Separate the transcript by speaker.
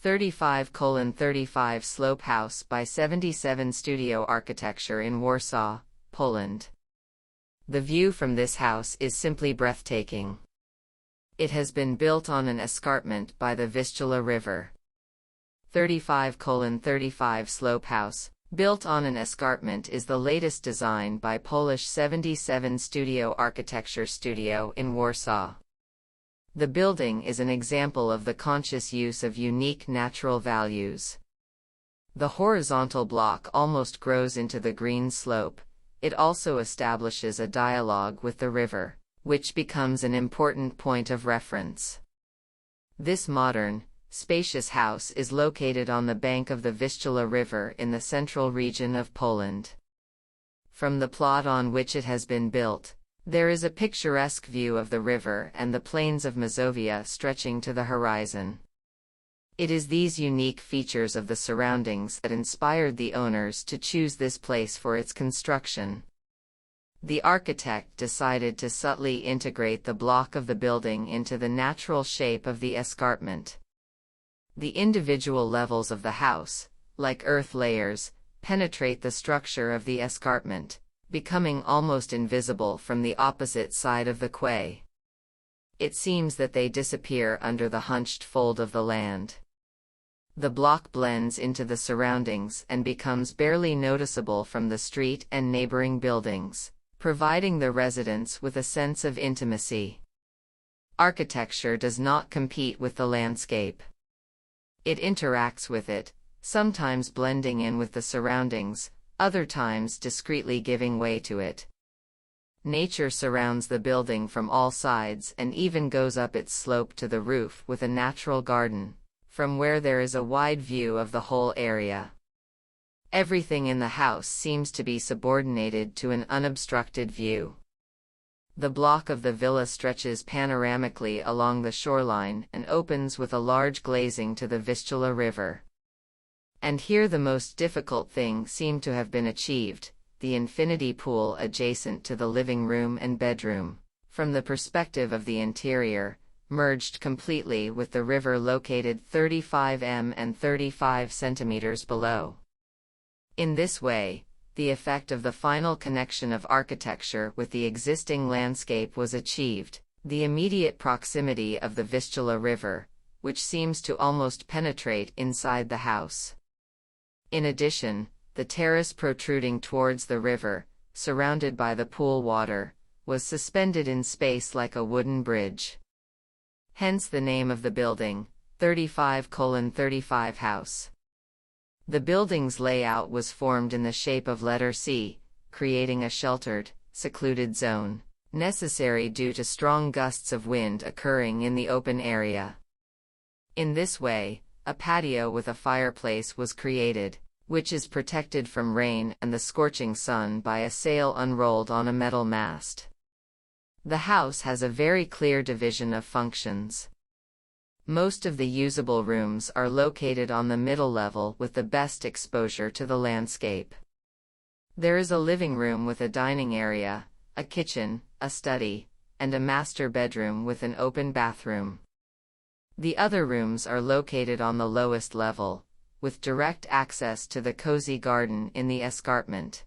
Speaker 1: 35:35 slope house by 77 studio architecture in Warsaw, Poland. The view from this house is simply breathtaking. It has been built on an escarpment by the Vistula River. 35:35 slope house, built on an escarpment, is the latest design by Polish 77 studio architecture studio in Warsaw. The building is an example of the conscious use of unique natural values. The horizontal block almost grows into the green slope. It also establishes a dialogue with the river, which becomes an important point of reference. This modern, spacious house is located on the bank of the Vistula River in the central region of Poland. From the plot on which it has been built, there is a picturesque view of the river and the plains of Mazovia stretching to the horizon. It is these unique features of the surroundings that inspired the owners to choose this place for its construction. The architect decided to subtly integrate the block of the building into the natural shape of the escarpment. The individual levels of the house, like earth layers, penetrate the structure of the escarpment, becoming almost invisible from the opposite side of the quay. It seems that they disappear under the hunched fold of the land. The block blends into the surroundings and becomes barely noticeable from the street and neighboring buildings, providing the residents with a sense of intimacy. Architecture does not compete with the landscape. It interacts with it, sometimes blending in with the surroundings, other times discreetly giving way to it. Nature surrounds the building from all sides and even goes up its slope to the roof with a natural garden, from where there is a wide view of the whole area. Everything in the house seems to be subordinated to an unobstructed view. The block of the villa stretches panoramically along the shoreline and opens with a large glazing to the Vistula River. And here the most difficult thing seemed to have been achieved: the infinity pool adjacent to the living room and bedroom, from the perspective of the interior, merged completely with the river located 35 m and 35 centimeters below. In this way, the effect of the final connection of architecture with the existing landscape was achieved: the immediate proximity of the Vistula River, which seems to almost penetrate inside the house. In addition, the terrace protruding towards the river, surrounded by the pool water, was suspended in space like a wooden bridge. Hence the name of the building, 35:35 house. The building's layout was formed in the shape of letter C, creating a sheltered, secluded zone, necessary due to strong gusts of wind occurring in the open area. In this way, a patio with a fireplace was created, which is protected from rain and the scorching sun by a sail unrolled on a metal mast. The house has a very clear division of functions. Most of the usable rooms are located on the middle level with the best exposure to the landscape. There is a living room with a dining area, a kitchen, a study, and a master bedroom with an open bathroom. The other rooms are located on the lowest level, with direct access to the cozy garden in the escarpment.